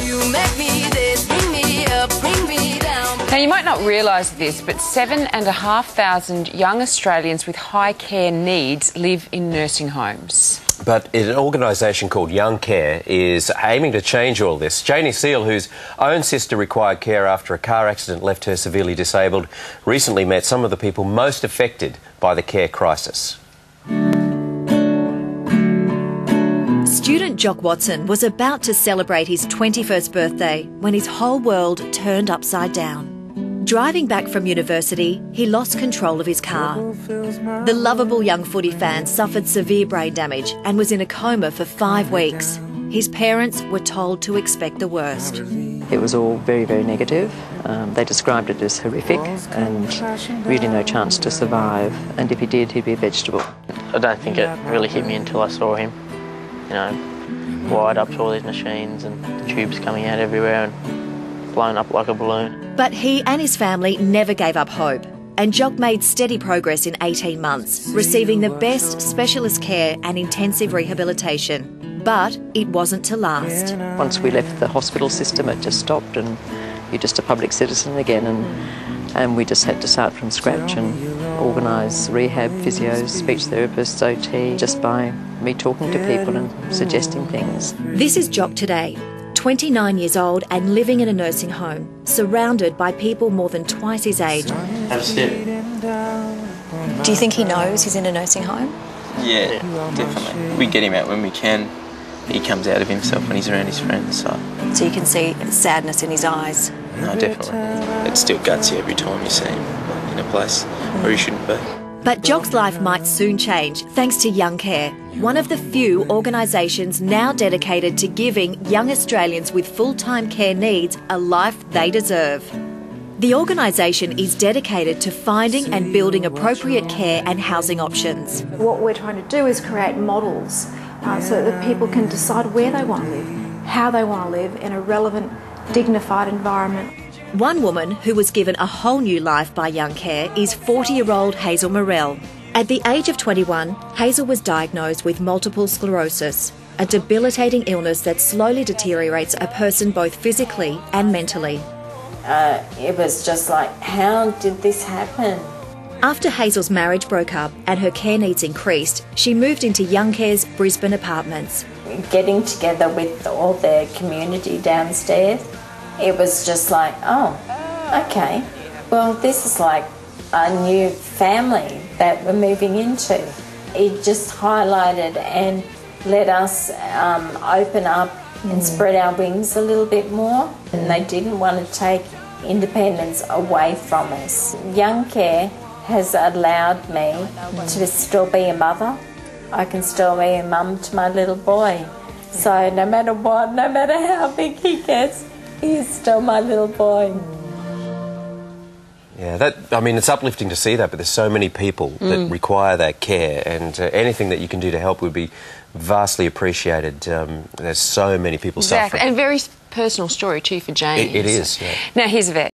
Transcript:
You make me this, bring me up, bring me down. Now, you might not realise this, but 7,500 young Australians with high care needs live in nursing homes. But an organisation called Youngcare is aiming to change all this. Janie Seal, whose own sister required care after a car accident left her severely disabled, recently met some of the people most affected by the care crisis. Student Jock Watson was about to celebrate his 21st birthday when his whole world turned upside down. Driving back from university, he lost control of his car. The lovable young footy fan suffered severe brain damage and was in a coma for 5 weeks. His parents were told to expect the worst. It was all very, very negative. They described it as horrific and really no chance to survive. And if he did, he'd be a vegetable. I don't think it really hit me until I saw him, you know, wired up to all these machines and tubes coming out everywhere and blown up like a balloon. But he and his family never gave up hope, and Jock made steady progress in 18 months, receiving the best specialist care and intensive rehabilitation. But it wasn't to last. Once we left the hospital system, it just stopped and you're just a public citizen again, and we just had to start from scratch and organise rehab, physios, speech therapists, OT, just by me talking to people and suggesting things. This is Jock today, 29 years old and living in a nursing home, surrounded by people more than twice his age. Have a sip. Do you think he knows he's in a nursing home? Yeah, definitely. We get him out when we can. He comes out of himself when he's around his friends, so So you can see sadness in his eyes? no, definitely. It still guts you every time you see him in a place where he shouldn't be. But Jock's life might soon change thanks to Youngcare, one of the few organisations now dedicated to giving young Australians with full-time care needs a life they deserve. The organisation is dedicated to finding and building appropriate care and housing options. What we're trying to do is create models so that people can decide where they want to live, how they want to live in a relevant, dignified environment. One woman who was given a whole new life by Youngcare is 40-year-old Hazel Morel. At the age of 21, Hazel was diagnosed with multiple sclerosis, a debilitating illness that slowly deteriorates a person both physically and mentally. It was just like, how did this happen? After Hazel's marriage broke up and her care needs increased, she moved into Youngcare's Brisbane apartments. Getting together with all the community downstairs, it was just like, oh, okay, well, this is like a new family that we're moving into. It just highlighted and let us open up and spread our wings a little bit more. And they didn't want to take independence away from us. Youngcare has allowed me to still be a mother. I can still be a mum to my little boy. So no matter what, no matter how big he gets, he's still my little boy. Yeah, I mean, it's uplifting to see that, but there's so many people that require that care, and anything that you can do to help would be vastly appreciated. There's so many people suffering. And a very personal story too for Jane. It is, yeah. Now, here's a vet.